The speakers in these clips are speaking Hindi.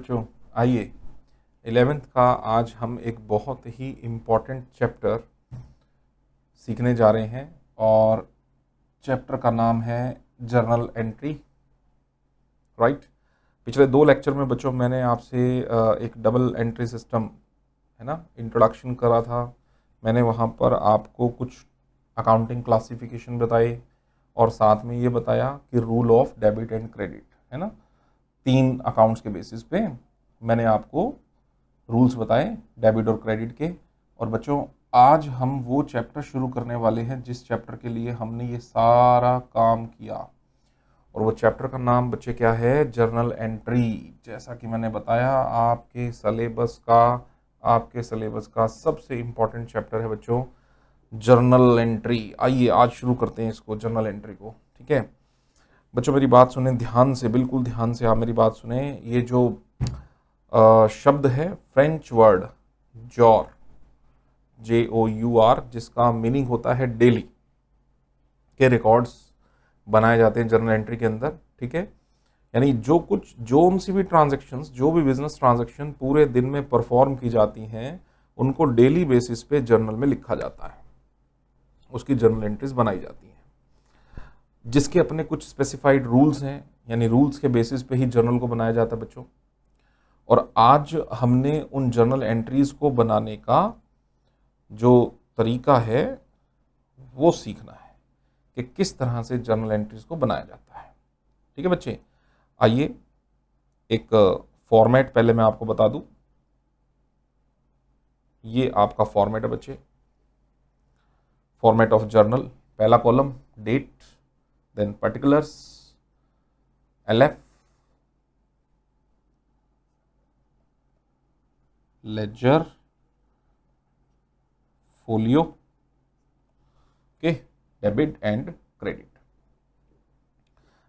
बच्चों, आइए 11th का आज हम एक बहुत ही इम्पॉर्टेंट चैप्टर सीखने जा रहे हैं और चैप्टर का नाम है जर्नल एंट्री। राइट। पिछले 2 लेक्चर में बच्चों मैंने आपसे एक डबल एंट्री सिस्टम है ना इंट्रोडक्शन करा था। मैंने वहाँ पर आपको कुछ अकाउंटिंग क्लासिफिकेशन बताए और साथ में ये बताया कि rule of debit and credit है ना, 3 अकाउंट्स के बेसिस पे मैंने आपको रूल्स बताए डेबिट और क्रेडिट के। और बच्चों आज हम वो चैप्टर शुरू करने वाले हैं जिस चैप्टर के लिए हमने ये सारा काम किया, और वो चैप्टर का नाम बच्चे क्या है, जर्नल एंट्री। जैसा कि मैंने बताया आपके सिलेबस का सबसे इम्पॉर्टेंट चैप्टर है बच्चों जर्नल एंट्री। आइए आज शुरू करते हैं इसको, जर्नल एंट्री को। ठीक है बच्चों, मेरी बात सुने ध्यान से, बिल्कुल ध्यान से आप मेरी बात सुने। ये जो शब्द है फ्रेंच वर्ड जॉर, JOUR, जिसका मीनिंग होता है डेली के रिकॉर्ड्स बनाए जाते हैं जर्नल एंट्री के अंदर। ठीक है, यानी जो सी भी ट्रांजैक्शंस, जो भी बिजनेस ट्रांजैक्शन पूरे दिन में परफॉर्म की जाती हैं उनको डेली बेसिस पे जर्नल में लिखा जाता है, उसकी जर्नल एंट्रीज बनाई जाती हैं जिसके अपने कुछ स्पेसिफाइड रूल्स हैं, यानी रूल्स के बेसिस पे ही जर्नल को बनाया जाता है बच्चों। और आज हमने उन जर्नल एंट्रीज को बनाने का जो तरीका है वो सीखना है कि किस तरह से जर्नल एंट्रीज को बनाया जाता है। ठीक है बच्चे, आइए एक फॉर्मेट पहले मैं आपको बता दूं। ये आपका फॉर्मेट है बच्चे, फॉर्मेट ऑफ जर्नल। पहला column date, then particulars, LF, ledger, folio के, debit and credit.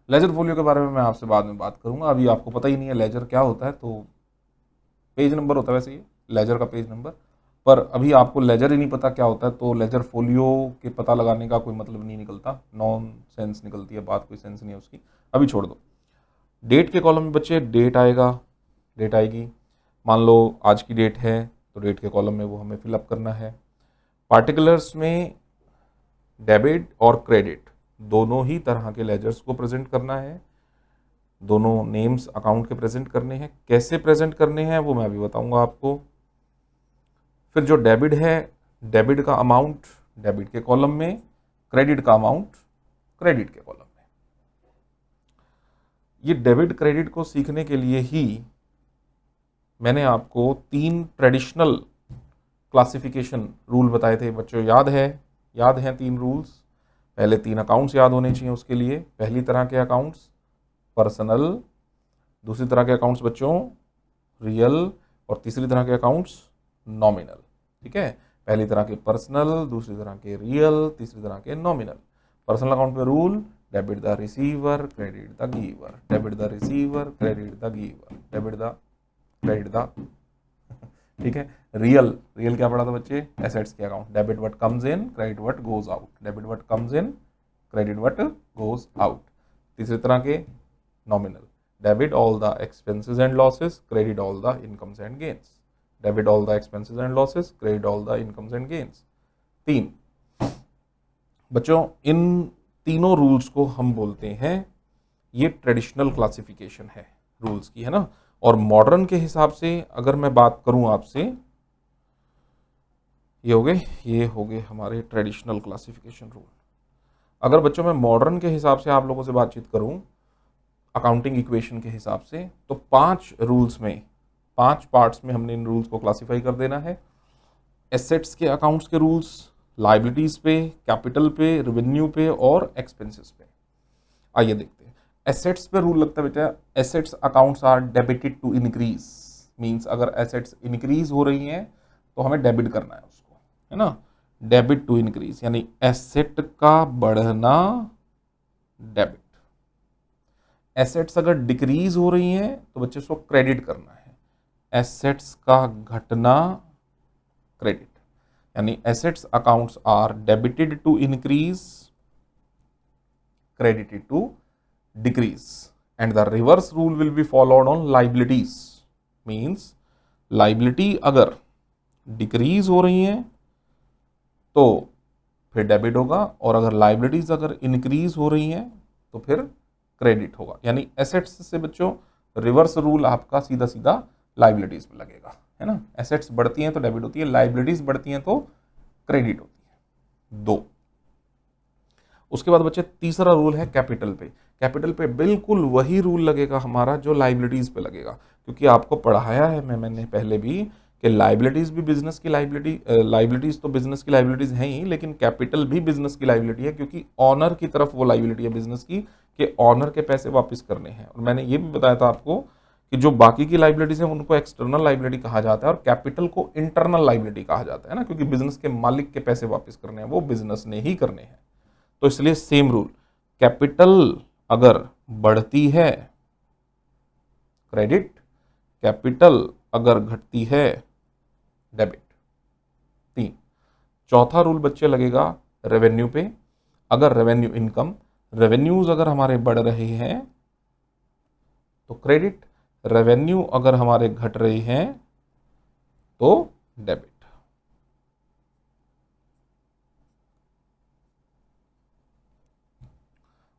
Ledger folio के बारे में मैं आपसे बाद में बात करूंगा, अभी आपको पता ही नहीं है लेजर क्या होता है। तो पेज नंबर होता है वैसे ये लेजर का पेज नंबर, पर अभी आपको लेजर ही नहीं पता क्या होता है तो लेजर फोलियो के पता लगाने का कोई मतलब नहीं निकलता, नॉन सेंस निकलती है बात, कोई सेंस नहीं है उसकी, अभी छोड़ दो। डेट के कॉलम में बच्चे डेट आएगी। मान लो आज की डेट है तो डेट के कॉलम में वो हमें फिलअप करना है। पार्टिकुलर्स में डेबिट और क्रेडिट दोनों ही तरह के लेजर्स को प्रेजेंट करना है, दोनों नेम्स अकाउंट के प्रेजेंट करने हैं। कैसे प्रेजेंट करने हैं वो मैं अभी बताऊंगा आपको। फिर जो डेबिट है, डेबिट का अमाउंट डेबिट के कॉलम में, क्रेडिट का अमाउंट क्रेडिट के कॉलम में। ये डेबिट क्रेडिट को सीखने के लिए ही मैंने आपको 3 ट्रेडिशनल क्लासिफिकेशन रूल बताए थे बच्चों, याद हैं 3 रूल्स। पहले 3 अकाउंट्स याद होने चाहिए उसके लिए। पहली तरह के अकाउंट्स पर्सनल, दूसरी तरह के अकाउंट्स बच्चों रियल, और तीसरी तरह के अकाउंट्स नॉमिनल। ठीक है, पहली तरह के पर्सनल, दूसरी तरह के रियल, तीसरी तरह के नॉमिनल। पर्सनल अकाउंट में rule debit the receiver credit the giver, debit the receiver credit the giver, debit the credit the ठीक है। रियल क्या पढ़ा था बच्चे, एसेट्स के account, debit what comes in credit what goes out, debit what comes in credit what goes out. तीसरी तरह के nominal, debit all the expenses and losses credit all the incomes and gains, debit all the expenses and losses credit all the incomes and gains. 3 बच्चों, इन तीनों रूल्स को हम बोलते हैं, ये ट्रेडिशनल क्लासिफिकेशन है रूल्स की, है ना। और मॉडर्न के हिसाब से अगर मैं बात करूं आपसे, ये हो गए हमारे ट्रेडिशनल क्लासिफिकेशन रूल। अगर बच्चों मैं मॉडर्न के हिसाब से आप लोगों से बातचीत करूं अकाउंटिंग इक्वेशन के हिसाब से, तो 5 रूल्स में, 5 पार्ट्स में हमने इन रूल्स को क्लासिफाई कर देना है। एसेट्स के अकाउंट्स के रूल्स, लाइबिलिटीज पे, कैपिटल पे, रेवेन्यू पे और एक्सपेंसेस पे। आइए देखते हैं। एसेट्स पे रूल लगता है बेटा, assets accounts are debited to increase, means अगर एसेट्स इंक्रीज हो रही हैं तो हमें डेबिट करना है उसको, है ना। डेबिट टू इंक्रीज यानी एसेट का बढ़ना डेबिट, एसेट्स अगर डिक्रीज हो रही हैं तो बच्चे उसको क्रेडिट करना है, एसेट्स का घटना क्रेडिट, यानी assets accounts are debited to increase, credited to decrease, and the reverse rule will be followed on liabilities. Means liability अगर डिक्रीज हो रही हैं तो फिर डेबिट होगा, और अगर लाइबिलिटीज अगर इंक्रीज हो रही हैं तो फिर क्रेडिट होगा। यानी एसेट्स से बच्चों रिवर्स रूल आपका सीधा सीधा लाइबिलिटीज पे लगेगा, है ना। एसेट्स बढ़ती हैं तो डेबिट होती है, लाइबिलिटीज बढ़ती हैं तो क्रेडिट होती है। 2, उसके बाद बच्चे तीसरा रूल है कैपिटल पे। कैपिटल पे बिल्कुल वही रूल लगेगा हमारा जो लाइबिलिटीज पे लगेगा, क्योंकि आपको पढ़ाया है मैंने पहले भी कि लाइबिलिटीज भी बिजनेस की लाइबिलिटीज तो बिजनेस की लाइबिलिटीज हैं ही, लेकिन कैपिटल भी बिजनेस की लाइबिलिटी है, क्योंकि ऑनर की तरफ वो लाइबिलिटी है बिजनेस की कि ऑनर के पैसे वापस करने हैं। और मैंने ये भी बताया था आपको कि जो बाकी की लाइबिलिटीज हैं उनको एक्सटर्नल लाइबिलिटी कहा जाता है और कैपिटल को इंटरनल लाइबिलिटी कहा जाता है ना, क्योंकि बिजनेस के मालिक के पैसे वापस करने हैं, वो बिजनेस ने ही करने हैं। तो इसलिए सेम रूल, कैपिटल अगर बढ़ती है क्रेडिट, कैपिटल अगर घटती है डेबिट। 3, चौथा रूल बच्चे लगेगा रेवेन्यू पे। अगर रेवेन्यू इनकम, रेवेन्यूज अगर हमारे बढ़ रहे हैं तो क्रेडिट, रेवेन्यू अगर हमारे घट रहे हैं तो डेबिट।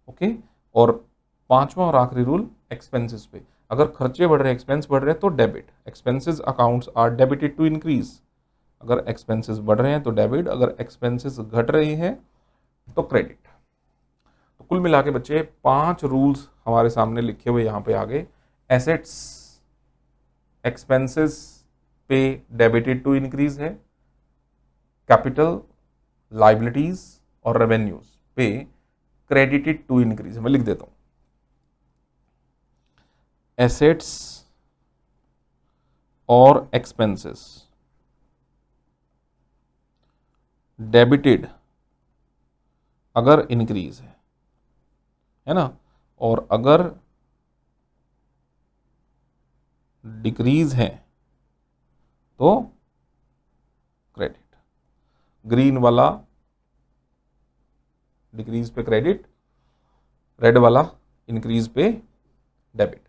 ओके। और पांचवा और आखिरी रूल एक्सपेंसेस पे। अगर खर्चे बढ़ रहे हैं, एक्सपेंस बढ़ रहे हैं तो debit. Expenses accounts are debited to increase. अगर एक्सपेंसेस बढ़ रहे हैं तो डेबिट, अगर एक्सपेंसेस घट रहे हैं तो क्रेडिट। तो कुल मिला के बच्चे 5 रूल्स हमारे सामने लिखे हुए यहां पे आ गए। एसेट्स एक्सपेंसेस पे डेबिटेड टू इंक्रीज है, कैपिटल, लाइबिलिटीज और रेवेन्यूज पे क्रेडिटेड टू इंक्रीज है। मैं लिख देता हूं, एसेट्स और एक्सपेंसेस डेबिटेड अगर इंक्रीज है ना, और अगर डिक्रीज है तो क्रेडिट। ग्रीन वाला डिक्रीज पे क्रेडिट, रेड वाला इंक्रीज पे डेबिट।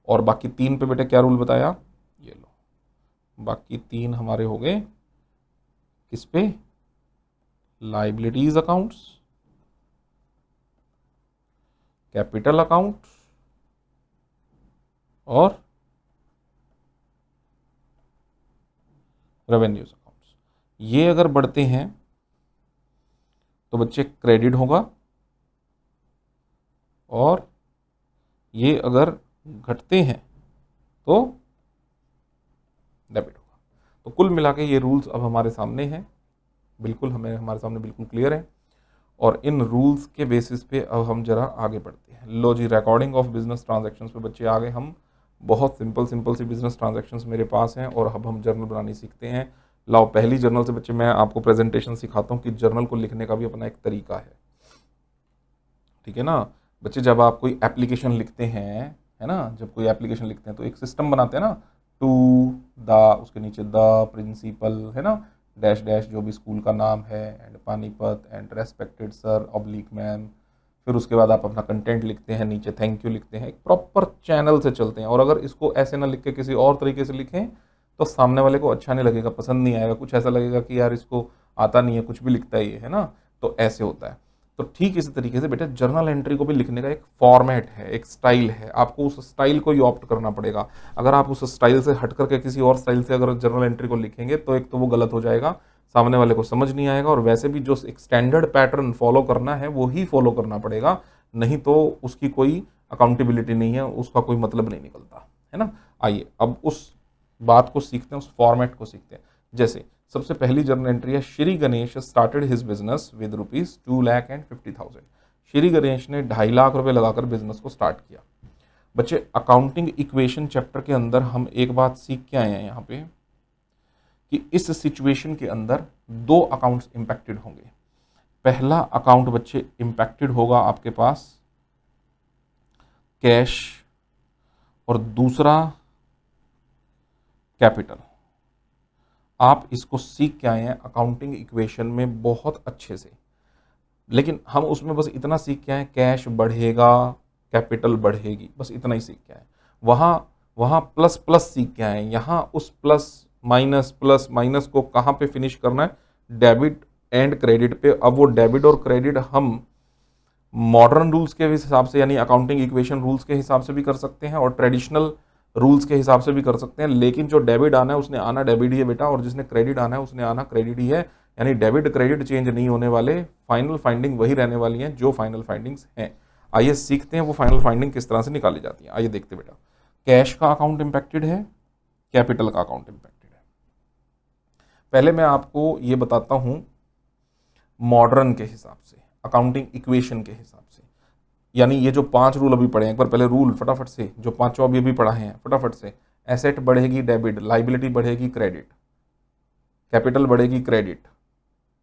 और बाकी 3 पे बेटे क्या रूल बताया, ये लो, बाकी 3 हमारे हो गए किस पे, लाइबिलिटीज अकाउंट्स, कैपिटल अकाउंट और रेवेन्यूज अकाउंट्स। ये अगर बढ़ते हैं तो बच्चे क्रेडिट होगा, और ये अगर घटते हैं तो डेबिट होगा। तो कुल मिला के ये रूल्स अब हमारे सामने हैं, बिल्कुल हमारे सामने बिल्कुल क्लियर है। और इन रूल्स के बेसिस पे अब हम जरा आगे बढ़ते हैं। लो जी, रिकॉर्डिंग ऑफ बिजनेस ट्रांजैक्शंस पे बच्चे आगे हम बहुत सिंपल सी बिजनेस ट्रांजैक्शंस मेरे पास हैं और अब हम जर्नल बनानी सीखते हैं। लाओ, पहली जर्नल से बच्चे मैं आपको प्रेजेंटेशन सिखाता हूँ कि जर्नल को लिखने का भी अपना एक तरीका है, ठीक है ना बच्चे। जब आप कोई एप्लीकेशन लिखते हैं, है ना, जब कोई एप्लीकेशन लिखते हैं तो एक सिस्टम बनाते हैं ना, टू द, उसके नीचे द प्रिंसिपल, है ना, डैश डैश जो भी स्कूल का नाम है, and Panipat and respected sir oblique ma'am, फिर उसके बाद आप अपना कंटेंट लिखते हैं, नीचे थैंक यू लिखते हैं। एक प्रॉपर चैनल से चलते हैं। और अगर इसको ऐसे ना लिख के किसी और तरीके से लिखें तो सामने वाले को अच्छा नहीं लगेगा, पसंद नहीं आएगा, कुछ ऐसा लगेगा कि यार इसको आता नहीं है, कुछ भी लिखता ही है ना। तो ऐसे होता है। तो ठीक इसी तरीके से बेटा जर्नल एंट्री को भी लिखने का एक फॉर्मेट है, एक स्टाइल है, आपको उस स्टाइल को ही ऑप्ट करना पड़ेगा। अगर आप उस स्टाइल से हट करके किसी और स्टाइल से अगर जर्नल एंट्री को लिखेंगे तो एक तो वो गलत हो जाएगा, सामने वाले को समझ नहीं आएगा, और वैसे भी जो एक स्टैंडर्ड पैटर्न फॉलो करना है वो ही फॉलो करना पड़ेगा, नहीं तो उसकी कोई अकाउंटेबिलिटी नहीं है, उसका कोई मतलब नहीं निकलता, है ना। आइए अब उस बात को सीखते हैं, उस फॉर्मेट को सीखते हैं। जैसे सबसे पहली जर्नल एंट्री है, Shri Ganesh started his business with ₹2,50,000। Shri Ganesh ने 2.5 लाख रुपए लगाकर बिजनेस को स्टार्ट किया। बच्चे अकाउंटिंग इक्वेशन चैप्टर के अंदर हम एक बात सीख के आए हैं यहाँ पे कि इस सिचुएशन के अंदर 2 अकाउंट्स इंपैक्टेड होंगे। पहला अकाउंट बच्चे इंपैक्टेड होगा आपके पास कैश, और दूसरा कैपिटल। आप इसको सीख के आए हैं अकाउंटिंग इक्वेशन में बहुत अच्छे से, लेकिन हम उसमें बस इतना सीख के आए कैश बढ़ेगा कैपिटल बढ़ेगी, बस इतना ही सीख के आए। वहाँ वहाँ प्लस प्लस सीख के आए हैं, यहाँ उस प्लस माइनस को कहाँ पे फिनिश करना है, डेबिट एंड क्रेडिट पे। अब वो डेबिट और क्रेडिट हम मॉडर्न रूल्स के हिसाब से यानी अकाउंटिंग इक्वेशन रूल्स के हिसाब से भी कर सकते हैं और ट्रेडिशनल रूल्स के हिसाब से भी कर सकते हैं, लेकिन जो डेबिट आना है उसने आना डेबिट ही है बेटा, और जिसने क्रेडिट आना है उसने आना क्रेडिट ही है। यानी डेबिट क्रेडिट चेंज नहीं होने वाले, फाइनल फाइंडिंग वही रहने वाली हैं जो फाइनल फाइंडिंग्स हैं। आइए सीखते हैं वो फाइनल फाइंडिंग किस तरह से निकाली जाती है। आइए देखते बेटा, कैश का अकाउंट इंपैक्टेड है, कैपिटल का अकाउंट इंपैक्टेड है। पहले मैं आपको ये बताता हूं मॉडर्न के हिसाब से, अकाउंटिंग इक्वेशन के हिसाब से, यानी ये जो 5 रूल अभी पढ़े हैं, एक बार पहले रूल फटाफट से, जो 5 अभी पढ़ाए हैं फटाफट से। एसेट बढ़ेगी डेबिट, लाइबिलिटी बढ़ेगी क्रेडिट, कैपिटल बढ़ेगी क्रेडिट,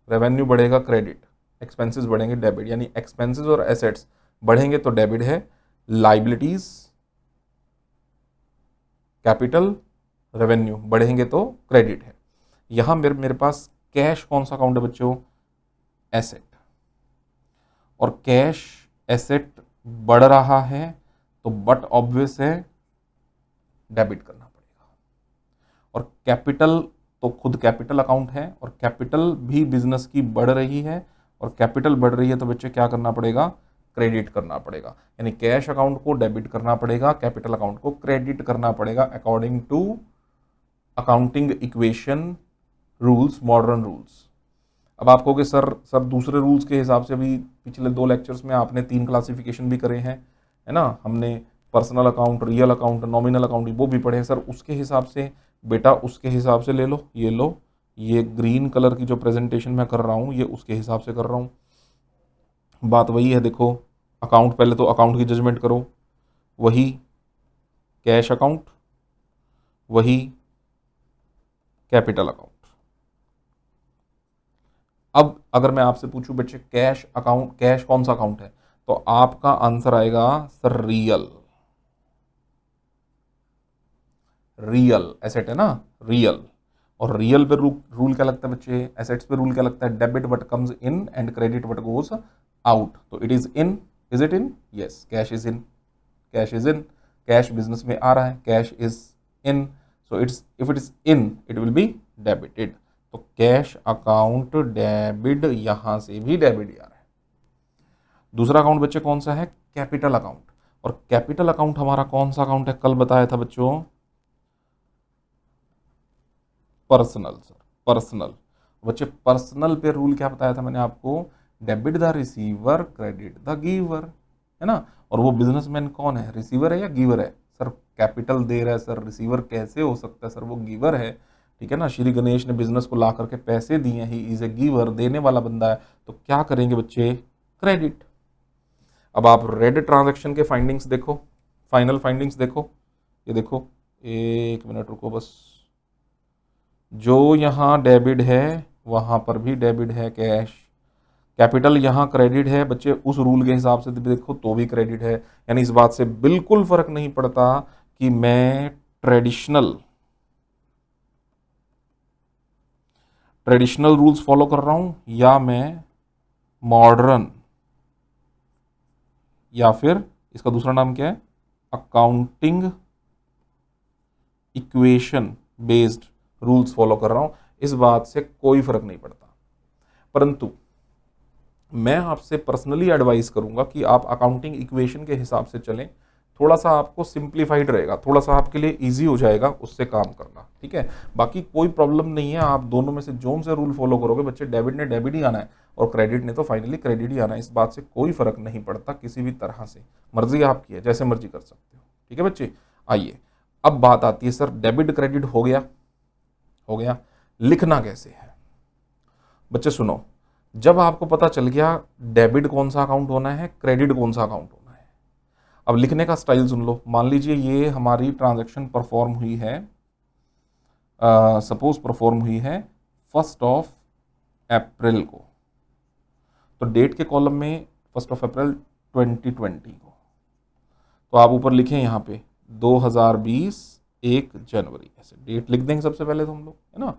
रेवेन्यू बढ़ेगा क्रेडिट, एक्सपेंसेस बढ़ेंगे डेबिट। यानी एक्सपेंसेस और एसेट्स बढ़ेंगे तो डेबिट है, लाइबिलिटीज कैपिटल रेवेन्यू बढ़ेंगे तो क्रेडिट है। यहां मेरे पास कैश कौन सा अकाउंट है बच्चों, एसेट, और कैश एसेट बढ़ रहा है तो बट ऑब्वियस है डेबिट करना पड़ेगा। और कैपिटल तो खुद कैपिटल अकाउंट है, और कैपिटल भी बिजनेस की बढ़ रही है, और कैपिटल बढ़ रही है तो बच्चे क्या करना पड़ेगा, क्रेडिट करना पड़ेगा। यानी कैश अकाउंट को डेबिट करना पड़ेगा, कैपिटल अकाउंट को क्रेडिट करना पड़ेगा according to accounting equation rules, modern rules. अब आप कहोगे सर दूसरे रूल्स के हिसाब से भी पिछले 2 लेक्चर्स में आपने 3 क्लासिफिकेशन भी करे हैं, है ना, हमने personal account, real account, nominal account वो भी पढ़े हैं सर, उसके हिसाब से बेटा, उसके हिसाब से ले लो, ये ग्रीन कलर की जो प्रेजेंटेशन मैं कर रहा हूँ ये उसके हिसाब से कर रहा हूँ। बात वही है, देखो अकाउंट, पहले तो अकाउंट की जजमेंट करो, वही कैश अकाउंट, वही कैपिटल अकाउंट। अब अगर मैं आपसे पूछूं बच्चे कैश अकाउंट, कैश कौन सा अकाउंट है, तो आपका आंसर आएगा सर रियल, रियल एसेट है ना, रियल। और रियल पे रूल क्या लगता है बच्चे, एसेट्स पे रूल क्या लगता है, debit what comes in and credit what goes out. तो it is in, is it in, yes cash is in, cash is in, cash business में आ रहा है, cash is in, so it's if it is in it will be debited. तो कैश अकाउंट डेबिट, यहां से भी डेबिट आ रहा है। दूसरा अकाउंट बच्चे कौन सा है, कैपिटल अकाउंट। और कैपिटल अकाउंट हमारा कौन सा अकाउंट है, कल बताया था बच्चों, पर्सनल सर, पर्सनल। बच्चे पर्सनल पे रूल क्या बताया था मैंने आपको, debit the receiver credit the giver, है ना। और वो बिजनेसमैन कौन है, रिसीवर है या गिवर है, सर कैपिटल दे रहा है सर, रिसीवर कैसे हो सकता है सर, वो गिवर है, ठीक है ना। श्री गणेश ने बिजनेस को ला करके पैसे दिए, ही इज ए गिवर, देने वाला बंदा है, तो क्या करेंगे बच्चे, क्रेडिट। अब आप रेड ट्रांजैक्शन के फाइंडिंग्स देखो, फाइनल फाइंडिंग्स देखो, ये देखो, एक मिनट रुको बस, जो यहाँ डेबिट है वहाँ पर भी डेबिट है कैश, कैपिटल यहाँ क्रेडिट है बच्चे, उस रूल के हिसाब से देखो तो भी क्रेडिट है। यानी इस बात से बिल्कुल फर्क नहीं पड़ता कि मैं ट्रेडिशनल रूल्स फॉलो कर रहा हूं या मैं मॉडर्न, या फिर इसका दूसरा नाम क्या है, accounting equation based rules follow कर रहा हूं, इस बात से कोई फर्क नहीं पड़ता। परंतु मैं आपसे पर्सनली एडवाइस करूंगा कि आप अकाउंटिंग इक्वेशन के हिसाब से चलें, थोड़ा सा आपको सिंप्लीफाइड रहेगा, थोड़ा सा आपके लिए इजी हो जाएगा उससे काम करना, ठीक है। बाकी कोई प्रॉब्लम नहीं है, आप दोनों में से जोन से रूल फॉलो करोगे बच्चे, डेबिट ने डेबिट ही आना है और क्रेडिट ने तो फाइनली क्रेडिट ही आना है, इस बात से कोई फर्क नहीं पड़ता किसी भी तरह से, मर्जी आपकी है, जैसे मर्जी कर सकते हो, ठीक है बच्चे। आइए अब बात आती है सर, डेबिट क्रेडिट हो गया, हो गया, लिखना कैसे है बच्चे, सुनो, जब आपको पता चल गया डेबिट कौन सा अकाउंट होना है, क्रेडिट कौन सा अकाउंट होना है, अब लिखने का स्टाइल सुन लो। मान लीजिए ये हमारी ट्रांजैक्शन परफॉर्म हुई है, सपोज परफॉर्म हुई है 1 अप्रैल को, तो डेट के कॉलम में 1 अप्रैल 2020 को, तो आप ऊपर लिखें यहाँ पे 2020 1 जनवरी, ऐसे डेट लिख देंगे सबसे पहले तो हम लोग, है ना।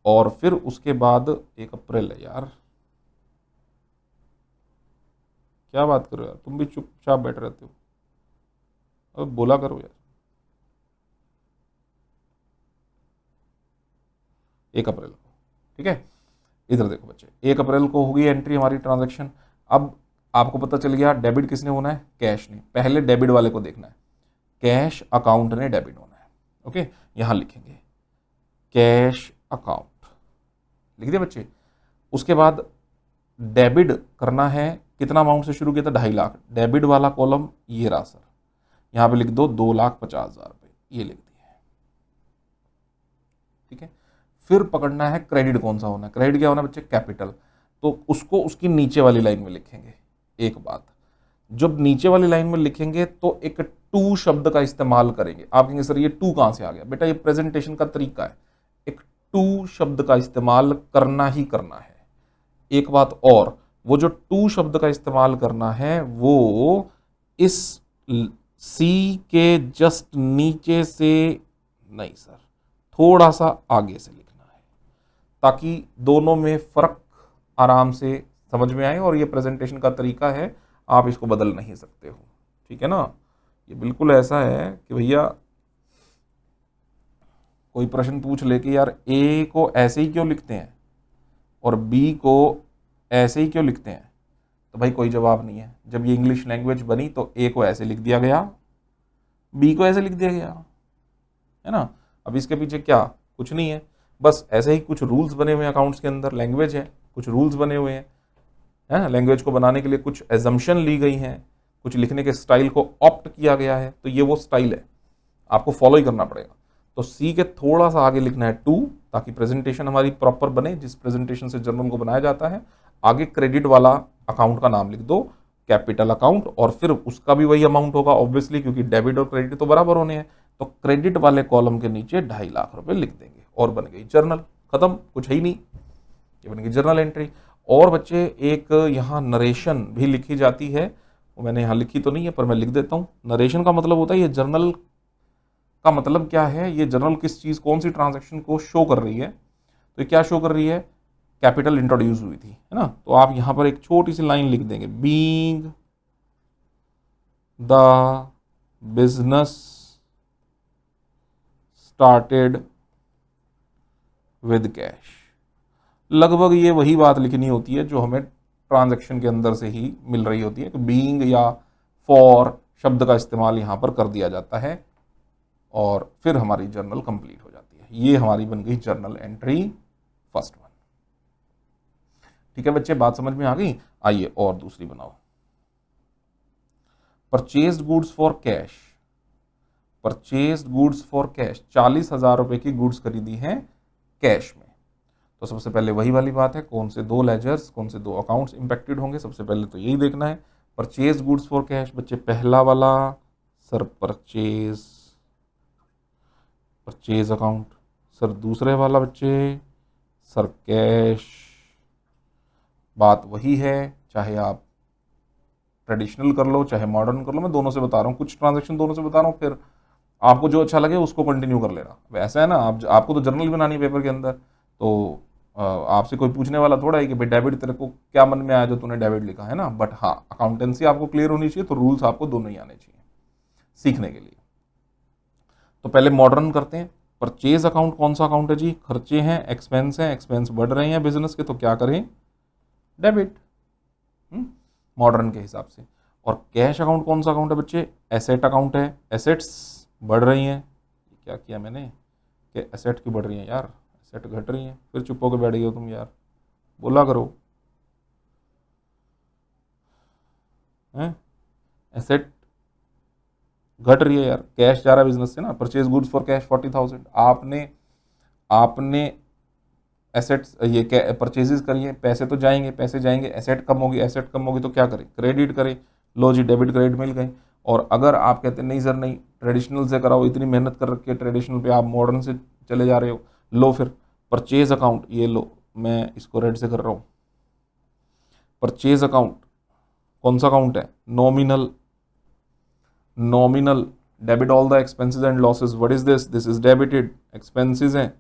और फिर उसके बाद 1 अप्रैल है यार, क्या बात कर रहे हो यार, तुम भी चुपचाप बैठ रहते हो, अब बोला करो यार। 1 अप्रैल को, ठीक है। इधर देखो बच्चे, 1 अप्रैल को होगी एंट्री हमारी ट्रांजैक्शन। अब आपको पता चल गया डेबिट किसने होना है, कैश ने। पहले डेबिट वाले को देखना है, कैश अकाउंट ने डेबिट होना है। ओके, यहां लिखेंगे कैश अकाउंट, लिख दिया बच्चे। उसके बाद डेबिट करना है, कितना अमाउंट से शुरू किया था, 2.5 लाख। डेबिट वाला कॉलम ये रहा सर, यहां पे लिख दो 2,50,000 रुपए, ये लिख दिए, ठीक है। फिर पकड़ना है क्रेडिट कौन सा होना है, क्रेडिट क्या होना है बच्चे, कैपिटल। तो उसको उसकी नीचे वाली लाइन में लिखेंगे। एक बात, जब नीचे वाली लाइन में लिखेंगे तो एक टू शब्द का इस्तेमाल करेंगे। आप कहेंगे सर ये टू कहां से आ गया, बेटा ये प्रेजेंटेशन का तरीका है, एक टू शब्द का इस्तेमाल करना ही करना है। एक बात और, वो जो टू शब्द का इस्तेमाल करना है वो इस सी के जस्ट नीचे से नहीं सर, थोड़ा सा आगे से लिखना है, ताकि दोनों में फर्क आराम से समझ में आए। और ये प्रेजेंटेशन का तरीका है, आप इसको बदल नहीं सकते हो, ठीक है ना। ये बिल्कुल ऐसा है कि भैया कोई प्रश्न पूछ ले कि यार ए को ऐसे ही क्यों लिखते हैं और बी को ऐसे ही क्यों लिखते हैं, तो भाई कोई जवाब नहीं है। जब ये इंग्लिश लैंग्वेज बनी तो ए को ऐसे लिख दिया गया, बी को ऐसे लिख दिया गया, है ना। अब इसके पीछे क्या, कुछ नहीं है, बस ऐसे ही कुछ रूल्स बने हुए हैं अकाउंट्स के अंदर। लैंग्वेज है, कुछ रूल्स बने हुए हैं, है ना। लैंग्वेज को बनाने के लिए कुछ एजम्पशन ली गई हैं, कुछ लिखने के स्टाइल को ऑप्ट किया गया है, तो ये वो स्टाइल है, आपको फॉलो ही करना पड़ेगा। तो सी के थोड़ा सा आगे लिखना है टू, ताकि प्रेजेंटेशन हमारी प्रॉपर बने, जिस प्रेजेंटेशन से जर्नल को बनाया जाता है। आगे क्रेडिट वाला अकाउंट का नाम लिख दो, कैपिटल अकाउंट, और फिर उसका भी वही अमाउंट होगा ऑब्वियसली, क्योंकि डेबिट और क्रेडिट तो बराबर होने हैं। तो क्रेडिट वाले कॉलम के नीचे 2.5 लाख रुपए लिख देंगे और बन गई जर्नल, खत्म, कुछ है ही नहीं, ये बन गई जर्नल एंट्री। और बच्चे एक यहाँ नरेशन भी लिखी जाती है, वो मैंने यहाँ लिखी तो नहीं है पर मैं लिख देता हूँ। नरेशन का मतलब होता है, ये जर्नल का मतलब क्या है, ये जर्नल किस चीज, कौन सी ट्रांजैक्शन को शो कर रही है। तो ये क्या शो कर रही है, कैपिटल इंट्रोड्यूस हुई थी, है ना। तो आप यहां पर एक छोटी सी लाइन लिख देंगे, being the business started with cash. लगभग ये वही बात लिखनी होती है जो हमें ट्रांजैक्शन के अंदर से ही मिल रही होती है, कि बीइंग या फॉर शब्द का इस्तेमाल यहां पर कर दिया जाता है और फिर हमारी जर्नल कंप्लीट हो जाती है। ये हमारी बन गई जर्नल एंट्री फर्स्ट वन, ठीक है बच्चे, बात समझ में आ गई। आइए और दूसरी बनाओ, purchased goods for cash. Purchased goods for cash, 40,000 रुपए की गुड्स खरीदी हैं कैश में। तो सबसे पहले वही वाली बात है, कौन से दो लेजर्स, कौन से दो अकाउंट्स इंपैक्टेड होंगे, सबसे पहले तो यही देखना है। परचेज गुड्स फॉर कैश, बच्चे पहला वाला सर परचेज अकाउंट, सर दूसरे वाला बच्चे सर कैश। बात वही है, चाहे आप ट्रेडिशनल कर लो चाहे मॉडर्न कर लो, मैं दोनों से बता रहा हूँ, कुछ ट्रांजैक्शन दोनों से बता रहा हूँ, फिर आपको जो अच्छा लगे उसको कंटिन्यू कर लेना। वैसा है ना, आपको तो जर्नल बनानी है पेपर के अंदर, तो आपसे कोई पूछने वाला थोड़ा है कि भाई डेबिट तेरे को क्या मन में आया जो तूने डेबिट लिखा, है ना। बट हाँ, अकाउंटेंसी आपको क्लियर होनी चाहिए, तो रूल्स आपको दोनों ही आने चाहिए सीखने के लिए। तो पहले मॉडर्न करते हैं। परचेज अकाउंट कौन सा अकाउंट है जी, खर्चे हैं, एक्सपेंस हैं, एक्सपेंस बढ़ रहे हैं बिजनेस के, तो क्या करें, डेबिट, मॉडर्न के हिसाब से। और कैश अकाउंट कौन सा अकाउंट है बच्चे, एसेट अकाउंट है, एसेट्स बढ़ रही हैं। क्या किया मैंने कि एसेट की बढ़ रही हैं यार, एसेट घट रही हैं, फिर चुप होकर बैठ गए हो तुम यार, बोला करो, हैं एसेट घट रही है यार, कैश जा रहा है बिजनेस से ना। परचेज गुड्स फॉर कैश 40,000, आपने एसेट्स ये परचेजेस करिए, पैसे तो जाएंगे, पैसे जाएंगे, एसेट कम होगी, एसेट कम होगी तो क्या करें, क्रेडिट करें। लो जी, डेबिट क्रेडिट मिल गए। और अगर आप कहते हैं नहीं सर नहीं, ट्रेडिशनल से कराओ, इतनी मेहनत कर रखी है ट्रेडिशनल पे, आप मॉडर्न से चले जा रहे हो, लो फिर परचेज अकाउंट, ये लो, मैं इसको रेड से कर रहा हूँ। परचेज अकाउंट कौन सा अकाउंट है, nominal debit all the expenses and losses. What is this is debited, expenses हैं,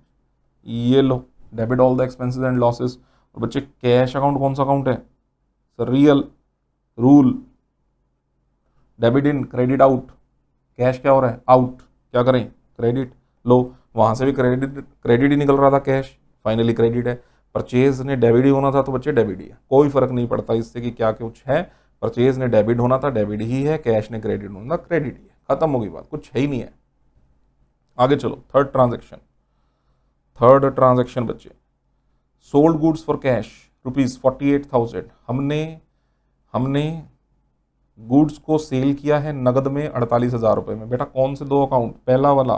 ये लो debit all the expenses and losses. और बच्चे कैश अकाउंट कौन सा अकाउंट है, sir real rule, debit in credit out, cash क्या हो रहा है आउट, क्या करें क्रेडिट, लो वहां से भी क्रेडिट ही निकल रहा था कैश, फाइनली क्रेडिट है। परचेज ने डेबिट ही होना था तो बच्चे डेबिट ही है, कोई फर्क नहीं पड़ता इससे कि क्या कुछ है। परचेज ने डेबिट होना था, डेबिट ही है। कैश ने क्रेडिट होना था, क्रेडिट ही है। खत्म हो गई बात, कुछ है ही नहीं है। आगे चलो, थर्ड ट्रांजेक्शन बच्चे, सोल्ड गुड्स फॉर कैश ₹48,000। हमने गुड्स को सेल किया है नगद में 48,000 रुपये में। बेटा कौन से दो अकाउंट, पहला वाला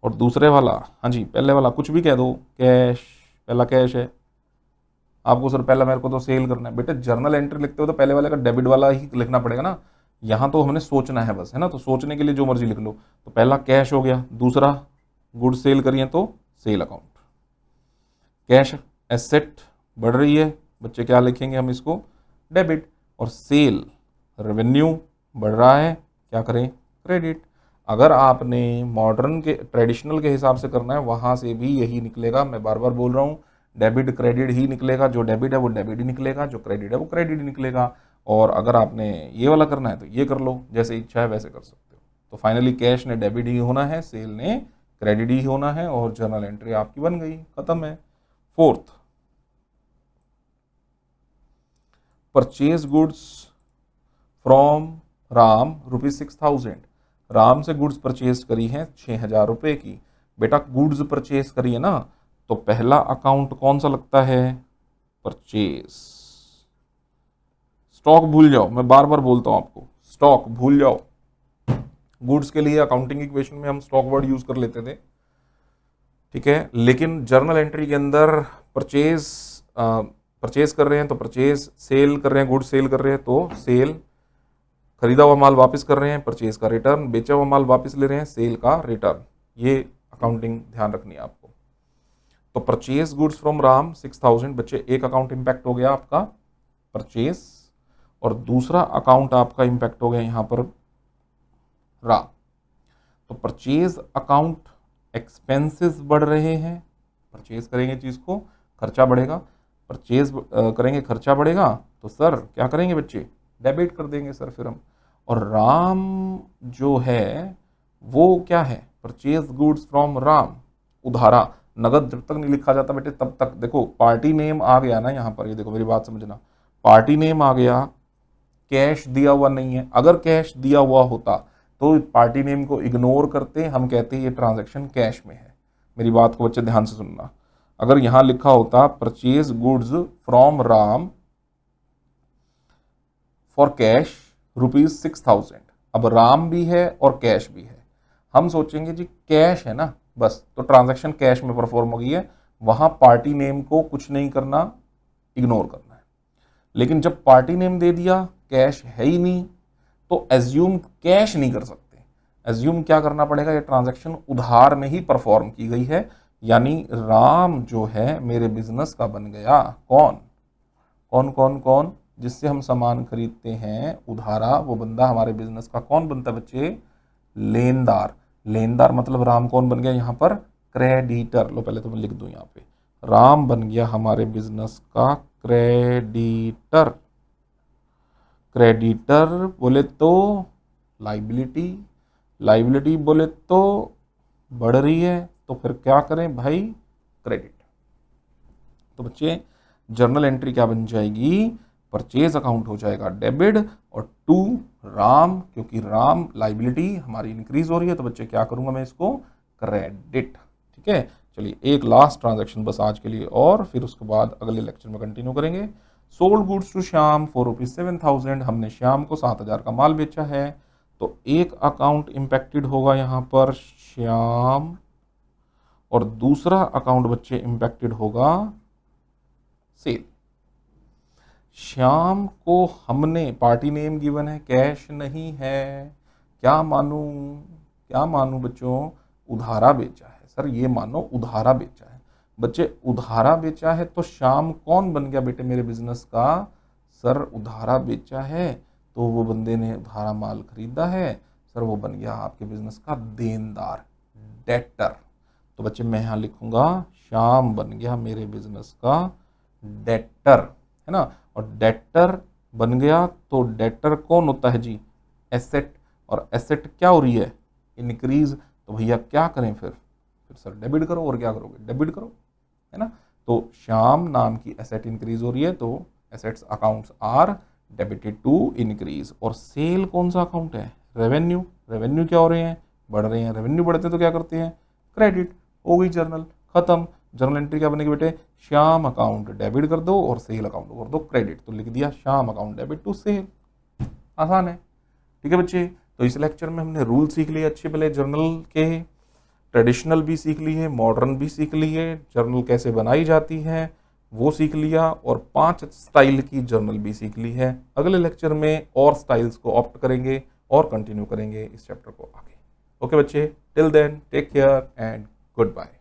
और दूसरे वाला? हाँ जी, पहले वाला कुछ भी कह दो, कैश, पहला कैश है। आपको सर पहला मेरे को तो सेल करना है। बेटे जर्नल एंट्री लिखते हो तो पहले वाले का डेबिट वाला ही लिखना पड़ेगा ना, यहाँ तो हमने सोचना है बस, है ना। तो सोचने के लिए जो मर्जी लिख लो। तो पहला कैश हो गया, दूसरा गुड सेल करिए तो सेल अकाउंट। कैश एसेट बढ़ रही है बच्चे, क्या लिखेंगे हम इसको, डेबिट। और सेल रेवेन्यू बढ़ रहा है, क्या करें, क्रेडिट। अगर आपने मॉडर्न के ट्रेडिशनल के हिसाब से करना है, वहाँ से भी यही निकलेगा। मैं बार बार बोल रहा हूँ, डेबिट क्रेडिट ही निकलेगा। जो डेबिट है वो डेबिट ही निकलेगा, जो क्रेडिट है वो क्रेडिट ही निकलेगा। और अगर आपने ये वाला करना है तो ये कर लो, जैसे इच्छा है वैसे कर सकते हो। तो फाइनली कैश ने डेबिट ही होना है, सेल ने क्रेडिट ही होना है, और जर्नल एंट्री आपकी बन गई, खत्म है। Fourth, purchase goods from Ram ₹6,000। Ram से गुड्स परचेज करी है 6,000 रुपये की। बेटा गुड्स परचेज करी है ना, तो पहला अकाउंट कौन सा लगता है, परचेज। स्टॉक भूल जाओ, मैं बार बार बोलता हूं आपको, स्टॉक भूल जाओ। गुड्स के लिए अकाउंटिंग इक्वेशन में हम स्टॉक वर्ड यूज कर लेते थे, ठीक है। लेकिन जर्नल एंट्री के अंदर परचेज कर रहे हैं तो परचेज, सेल कर रहे हैं, गुड्स सेल कर रहे हैं तो सेल, खरीदा हुआ माल वापस कर रहे हैं, परचेज का रिटर्न, बेचा हुआ माल वापस ले रहे हैं, सेल का रिटर्न। ये अकाउंटिंग ध्यान रखनी है आपको। तो परचेज गुड्स फ्रॉम राम 6,000 बच्चे, एक अकाउंट इंपैक्ट हो गया आपका परचेज, और दूसरा अकाउंट आपका इंपैक्ट हो गया यहां पर राम। तो परचेज अकाउंट एक्सपेंसेस बढ़ रहे हैं, परचेज करेंगे चीज को, खर्चा बढ़ेगा, परचेज करेंगे खर्चा बढ़ेगा, तो सर क्या करेंगे बच्चे, डेबिट कर देंगे सर फिर हम। और राम जो है वो क्या है, परचेज गुड्स फ्रॉम राम, उधारा। नगद जब तक नहीं लिखा जाता बेटे तब तक, देखो पार्टी नेम आ गया ना यहाँ पर, ये देखो मेरी बात समझना, पार्टी नेम आ गया, कैश दिया हुआ नहीं है। अगर कैश दिया हुआ होता तो पार्टी नेम को इग्नोर करते, हम कहते हैं ये ट्रांजैक्शन कैश में है। मेरी बात को बच्चे ध्यान से सुनना। अगर यहां लिखा होता purchase goods from Ram for cash ₹6,000, अब राम भी है और कैश भी है, हम सोचेंगे जी कैश है ना बस, तो ट्रांजैक्शन कैश में परफॉर्म हो गई है, वहां पार्टी नेम को कुछ नहीं करना, इग्नोर करना है। लेकिन जब पार्टी नेम दे दिया, कैश है ही नहीं, तो एज्यूम कैश नहीं कर सकते। एज्यूम क्या करना पड़ेगा, ये ट्रांजैक्शन उधार में ही परफॉर्म की गई है, यानी राम जो है मेरे बिजनेस का बन गया। कौन कौन कौन कौन, जिससे हम सामान खरीदते हैं उधारा, वो बंदा हमारे बिजनेस का कौन बनता है बच्चे, लेनदार। लेनदार मतलब राम कौन बन गया यहाँ पर, क्रेडिटर। लो पहले तो मैं लिख दूं यहाँ पे, राम बन गया हमारे बिजनेस का क्रेडिटर। क्रेडिटर बोले तो लाइबिलिटी, लाइबिलिटी बोले तो बढ़ रही है, तो फिर क्या करें भाई, क्रेडिट। तो बच्चे जर्नल एंट्री क्या बन जाएगी, परचेज अकाउंट हो जाएगा डेबिट, और टू राम, क्योंकि राम लाइबिलिटी हमारी इंक्रीज हो रही है, तो बच्चे क्या करूंगा मैं इसको, क्रेडिट। ठीक है, चलिए एक लास्ट ट्रांजैक्शन बस आज के लिए, और फिर उसके बाद अगले लेक्चर में कंटिन्यू करेंगे। Sold goods to Shyam for ₹7,000, हमने श्याम को 7,000 का माल बेचा है, तो एक अकाउंट इंपैक्टेड होगा यहाँ पर श्याम, और दूसरा अकाउंट बच्चे इंपैक्टेड होगा सेल। श्याम को हमने पार्टी नेम गिवन है, कैश नहीं है, क्या मानूं बच्चों, उधारा बेचा है। सर ये मानो उधारा बेचा है, बच्चे उधारा बेचा है, तो श्याम कौन बन गया बेटे मेरे बिजनेस का, सर उधारा बेचा है, तो वो बंदे ने उधारा माल खरीदा है, सर वो बन गया आपके बिजनेस का देनदार, डेटर। तो बच्चे मैं यहाँ लिखूंगा श्याम बन गया मेरे बिजनेस का डेटर, है ना। और डेटर बन गया, तो डेटर कौन होता है जी, एसेट, और एसेट क्या हो रही है, इंक्रीज, तो भैया क्या करें फिर सर डेबिट करो, और क्या करोगे, डेबिट करो। है ना। तो श्याम नाम की एसेट इंक्रीज हो रही है, तो assets accounts are debited to increase. और सेल कौन सा अकाउंट है? रेवेन्यू। रेवेन्यू क्या हो रहे हैं? बढ़ रहे हैं। रेवेन्यू बढ़ते हैं तो क्या करते हैं? क्रेडिट। हो गई जर्नल, खत्म। जर्नल एंट्री क्या बनेगी बेटे? श्याम अकाउंट डेबिट कर दो और सेल अकाउंट कर दो क्रेडिट। तो लिख दिया Shyam account debit to sale. आसान है। ठीक है बच्चे, तो इस लेक्चर में हमने रूल सीख लिए अच्छे भले जर्नल के, ट्रेडिशनल भी सीख ली है, मॉडर्न भी सीख ली है, जर्नल कैसे बनाई जाती है वो सीख लिया, और 5 स्टाइल की जर्नल भी सीख ली है। अगले लेक्चर में और स्टाइल्स को ऑप्ट करेंगे और कंटिन्यू करेंगे इस चैप्टर को आगे। ओके बच्चे, till then take care and good bye.